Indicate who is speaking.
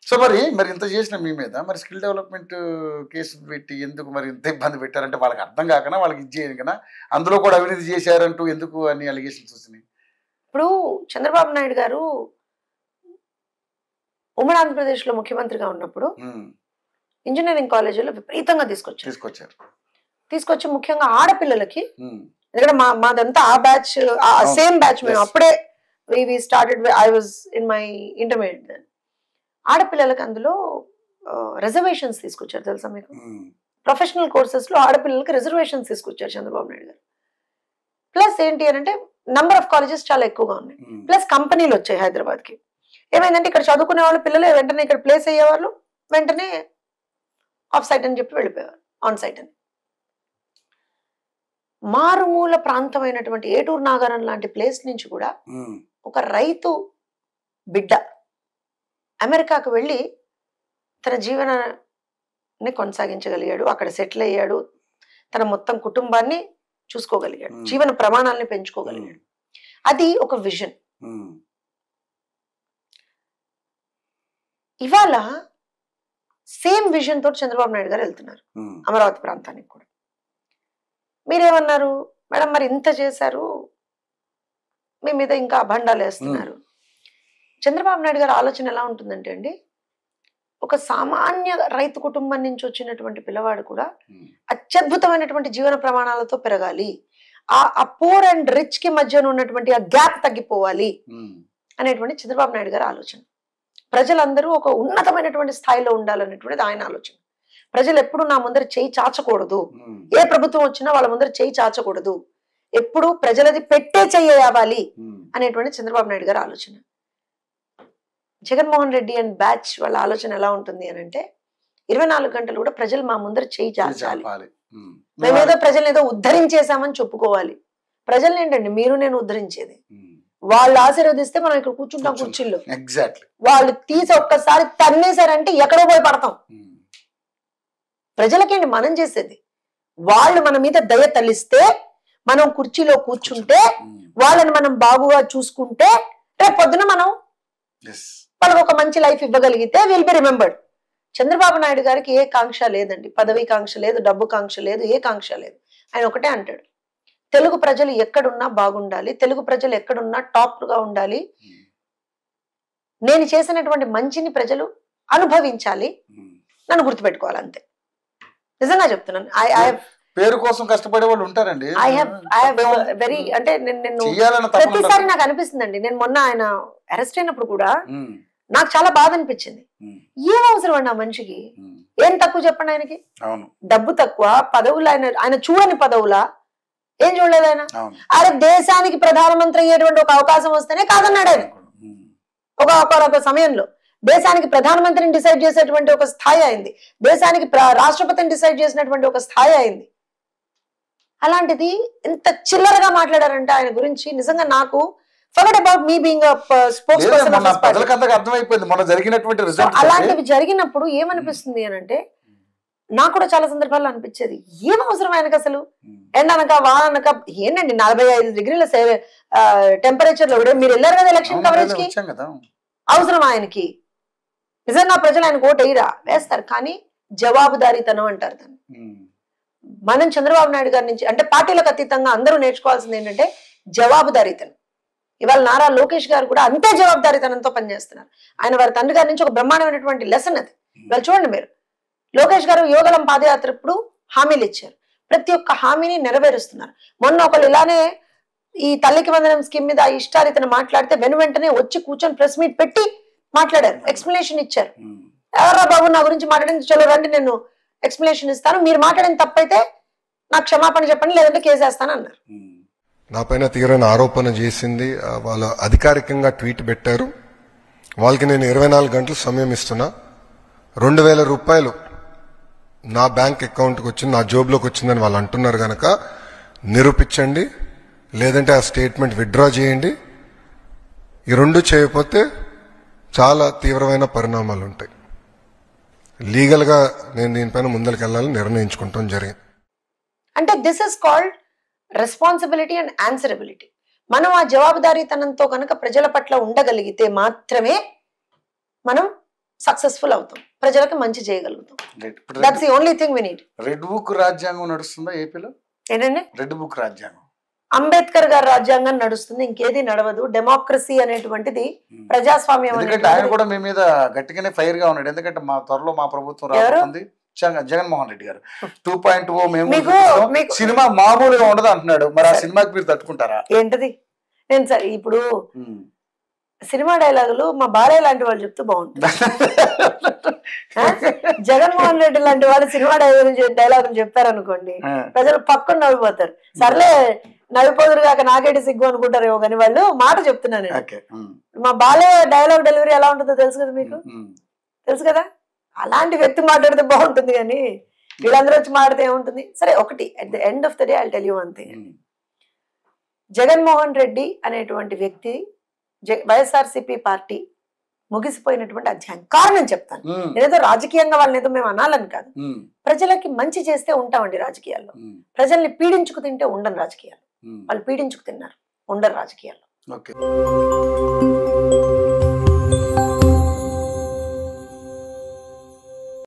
Speaker 1: So మరి మరి ఇంత చేసిన మీ మీద మరి స్కిల్ డెవలప్మెంట్ కేసు పెట్టి ఎందుకు మరి ఇంత ఇబ్బంది పెట్టారంటే వాళ్ళకి అర్థం కాకనా వాళ్ళకి ఇది చేయను కదా అందులో కూడా అవినీతి చేశారంటూ ఎందుకు అన్ని అలిగేషన్స్ వచ్చినాయి?
Speaker 2: ఇప్పుడు చంద్రబాబు నాయుడు గారు ఉమ్మడి ఆంధ్రప్రదేశ్లో ముఖ్యమంత్రిగా ఉన్నప్పుడు ఇంజనీరింగ్ కాలేజీలో విపరీతంగా తీసుకొచ్చి ముఖ్యంగా ఆడపిల్లలకి, ఎందుకంటే మాదంతా ఆ బ్యాచ్, సేమ్ బ్యాచ్, మేము అప్పుడే we started, I was in my intermediate. ఆడపిల్లలకి అందులో రిజర్వేషన్స్ తీసుకొచ్చారు, తెలుసా మీకు? ప్రొఫెషనల్ కోర్సెస్ లో ఆడపిల్లలకి రిజర్వేషన్స్ తీసుకొచ్చారు చంద్రబాబు నాయుడు గారు. ప్లస్ ఏంటి అని అంటే నంబర్ ఆఫ్ కాలేజెస్ చాలా ఎక్కువగా ఉన్నాయి, ప్లస్ కంపెనీలు వచ్చాయి హైదరాబాద్ కి. ఏమైందంటే ఇక్కడ చదువుకునే వాళ్ళు పిల్లలు వెంటనే ఇక్కడ ప్లేస్ అయ్యేవాళ్ళు, వెంటనే ఆఫ్ సైట్ అని చెప్పి వెళ్ళిపోయేవారు, ఆన్ సైట్ అని. మారుమూల ప్రాంతమైనటువంటి ఏటూరు నాగారం లాంటి ప్లేస్ నుంచి కూడా ఒక రైతు బిడ్డ అమెరికాకు వెళ్ళి తన జీవనాన్ని కొనసాగించగలిగాడు, అక్కడ సెటిల్ అయ్యాడు, తన మొత్తం కుటుంబాన్ని చూసుకోగలిగాడు, జీవన ప్రమాణాలని పెంచుకోగలిగాడు. అది ఒక విజన్. ఇవాళ సేమ్ విజన్ తోటి చంద్రబాబు నాయుడు గారు వెళ్తున్నారు అమరావతి ప్రాంతానికి కూడా. మీరేమన్నారు మేడం, మరి ఇంత చేశారు, మీ మీద ఇంకా అభండాలు వేస్తున్నారు. చంద్రబాబు నాయుడు గారి ఆలోచన ఎలా ఉంటుందంటే అండి, ఒక సామాన్య రైతు కుటుంబం నుంచి వచ్చినటువంటి పిల్లవాడు కూడా అత్యద్భుతమైనటువంటి జీవన ప్రమాణాలతో పెరగాలి, ఆ పూర్ అండ్ రిచ్ కి మధ్యన ఉన్నటువంటి ఆ గ్యాప్ తగ్గిపోవాలి అనేటువంటి చంద్రబాబు నాయుడు గారి ఆలోచన. ప్రజలందరూ ఒక ఉన్నతమైనటువంటి స్థాయిలో ఉండాలనేటువంటిది ఆయన ఆలోచన. ప్రజలు ఎప్పుడు నా ముందర చేయి చాచకూడదు, ఏ ప్రభుత్వం వచ్చినా వాళ్ళ ముందర చేయి చాచకూడదు, ఎప్పుడు ప్రజలది పెట్టే చెయ్యాలి అనేటువంటి చంద్రబాబు నాయుడు గారి ఆలోచన. జగన్మోహన్ రెడ్డి అండ్ బ్యాచ్ వాళ్ళ ఆలోచన ఎలా ఉంటుంది అని అంటే 24 గంటలు కూడా ప్రజలు మా ముందర చేయి చాచాలి, మేమేదో ప్రజల్ని ఏదో ఉద్ధరించేసామని చెప్పుకోవాలి. ప్రజల్ని ఏంటండి మీరు నేను ఉద్ధరించేది, వాళ్ళు ఆశీర్వదిస్తే మనం ఇక్కడ కూర్చుంటాం కుర్చీల్లో, వాళ్ళు తీసి ఒక్కసారి తన్నేశారంటే ఎక్కడో పోయి పడతాం. ప్రజలకేంటి మనం చేసేది, వాళ్ళు మన మీద దయ తలిస్తే మనం కుర్చీలో కూర్చుంటే వాళ్ళని మనం బాగుగా చూసుకుంటే రేపు పొద్దున మనం వాళ్ళకి ఒక మంచి లైఫ్ ఇవ్వగలిగితే will be remembered. Chandrababu Naidu గారికి ఏ కాంక్ష లేదండి, పదవి కాంక్ష లేదు, డబ్బు కాంక్ష లేదు, ఏ కాంక్ష లేదు. ఆయన ఒకటే అంటాడు, తెలుగు ప్రజలు ఎక్కడున్నా బాగుండాలి, తెలుగు ప్రజలు ఎక్కడున్నా టాప్ గా ఉండాలి, నేను చేసినటువంటి మంచిని ప్రజలు అనుభవించాలి, నన్ను గుర్తుపెట్టుకోవాలి, అంతే. నిజంగా చెప్తున్నాను.
Speaker 1: పేరు కోసం కష్టపడే వాళ్ళు ఉంటారండి.
Speaker 2: వెరీ అంటే నేను ప్రతిసారి నాకు అనిపిస్తుందండి, నేను మొన్న ఆయన అరెస్ట్ అయినప్పుడు కూడా నాకు చాలా బాధ అనిపించింది. ఏం అవసరం అండి ఆ మనిషికి, ఏం తక్కువ చెప్పండి ఆయనకి, డబ్బు తక్కువ, పదవులు ఆయన చూడని పదవులా, ఏం చూడలేదు ఆయన. అరే దేశానికి ప్రధానమంత్రి అయ్యేటువంటి ఒక అవకాశం వస్తేనే కాదన్నాడు ఆయన. ఒక సమయంలో దేశానికి ప్రధానమంత్రిని డిసైడ్ చేసేటువంటి ఒక స్థాయి అయింది, దేశానికి రాష్ట్రపతిని డిసైడ్ చేసినటువంటి ఒక స్థాయి అయింది. అలాంటిది ఎంత చిల్లరగా మాట్లాడారంటే ఆయన గురించి నిజంగా నాకు forget about me being spokes person. అలాంటివి జరిగినప్పుడు ఏమనిపిస్తుంది అని అంటే నాకు కూడా చాలా సందర్భాల్లో అనిపించేది, ఏం అవసరం ఆయనకు అసలు, ఎండనక వానక ఏంటండి 45 డిగ్రీల టెంపరేచర్ లో కూడా మీరు వెళ్ళారు కదా ఎలక్షన్ కవరేజ్ కి, అవసరం ఆయనకి? నిజంగా ప్రజలు ఆయన ఓటు వేస్తారు, కానీ జవాబుదారీతనం అంటారు దాన్ని. మనం చంద్రబాబు నాయుడు గారి నుంచి అంటే పార్టీలకు అతీతంగా అందరూ నేర్చుకోవాల్సింది ఏంటంటే జవాబుదారీతనం. ఇవాళ నారా లోకేష్ గారు కూడా అంతే జవాబుదారీతనంతో పనిచేస్తున్నారు. ఆయన వారి తండ్రి గారి నుంచి ఒక బ్రహ్మాండమైనటువంటి లెసన్ అది. ఇవాళ చూడండి మీరు, లోకేష్ గారు యోగలం పాదయాత్ర ఇప్పుడు హామీలు ఇచ్చారు, ప్రతి ఒక్క హామీని నెరవేరుస్తున్నారు. మొన్న ఒకళ్ళు ఇలానే ఈ తల్లికి వందనం స్కీమ్ మీద ఇష్టారీతను మాట్లాడితే వెంటనే వచ్చి కూర్చొని ప్రెస్ మీట్ పెట్టి మాట్లాడారు, ఎక్స్ప్లెనేషన్ ఇచ్చారు. ఎవరా బాబు నా గురించి మాట్లాడింది, చలో రండి నేను ఎక్స్ప్లెనేషన్ ఇస్తాను, మీరు మాట్లాడిన తప్పైతే నాకు క్షమాపణ చెప్పండి లేదంటే కేసేస్తాను అన్నారు.
Speaker 3: నా పైన తీరని ఆరోపణ చేసింది, వాళ్ళు అధికారికంగా ట్వీట్ పెట్టారు. వాళ్ళకి నేను 24 గంటలు సమయం ఇస్తున్నా. 2000 రూపాయలు నా బ్యాంక్ అకౌంట్కి వచ్చింది, నా జోబులోకి వచ్చిందని వాళ్ళు అంటున్నారు కనుక నిరూపించండి, లేదంటే ఆ స్టేట్మెంట్ విత్డ్రా చేయండి. ఈ రెండు చేయకపోతే చాలా తీవ్రమైన పరిణామాలు ఉంటాయి. లీగల్గా నేను దీనిపైన ముందరికి వెళ్ళాలని నిర్ణయించుకుంటాం జరిగింది.
Speaker 2: అంటే this is called responsibility and answerability. మనం ఆ జవాబుదారీతనంతో కనుక ప్రజల పట్ల ఉండగలిగితే మాత్రమే మనం సక్సెస్ఫుల్ అవుతాం, ప్రజలకు మంచి చేయగలుగుతాం. That's the only thing we need.
Speaker 1: Red book రాజ్యాంగం నడుస్తుందా ఏపీలో?
Speaker 2: ఏంటండి?
Speaker 1: రెడ్ బుక్ రాజ్యాంగం
Speaker 2: అంబేద్కర్ గారి రాజ్యాంగం నడుస్తుంది, ఇంకేది నడవదు. డెమోక్రసీ అనేటువంటిది ప్రజాస్వామ్యం.
Speaker 1: ఎందుకంటే ఆయన కూడా మీ మీద గట్టిగానే ఫైర్ గా ఉన్నాడు. ఎందుకంటే మా త్వరలో మా ప్రభుత్వం రాబోతుంది, జగన్మోహన్ రెడ్డి గారు 2.0 మేము సినిమా మామూలుగా ఉండదు అంటున్నాడు. మరి ఆ సినిమాకి మీరు తట్టుకుంటారా?
Speaker 2: ఏంటది? నేను సరే ఇప్పుడు సినిమా డైలాగులు మా భార్య లాంటి వాళ్ళు చెప్తూ బాగుంటుంది. జగన్మోహన్ రెడ్డి లాంటి వాళ్ళు సినిమా డైలాగులు చెప్పారనుకోండి, ప్రజలు పక్కన నవ్విపోతారు. సర్లే నవ్విపోదురు కాక నాకేటి సిగ్గు అనుకుంటారేమో కానీ వాళ్ళు మాట చెప్తున్నాను. మా బాలయ్య డైలాగ్ డెలివరీ ఎలా ఉంటుందో తెలుసు కదా మీకు, తెలుసు కదా. అలాంటి వ్యక్తి మాట్లాడితే బాగుంటుంది కానీ వీళ్ళందరూ వచ్చి మాట్లాడితే ఏముంటుంది? సరే, ఒకటి at the end of the day I tell you one thing. Jaganmohan Reddy అనేటువంటి వ్యక్తి, వైఎస్ఆర్సీపీ పార్టీ ముగిసిపోయినటువంటి అధ్యాయం. కారణం చెప్తాను, నేనేదో రాజకీయంగా వాళ్ళని ఏదో మేము అనాలని కాదు. ప్రజలకి మంచి చేస్తే ఉంటామండి రాజకీయాల్లో. ప్రజల్ని పీడించుకు తింటే ఉండను రాజకీయాలు. వాళ్ళు పీడించుకు తిన్నారు, ఉండరు రాజకీయాల్లో.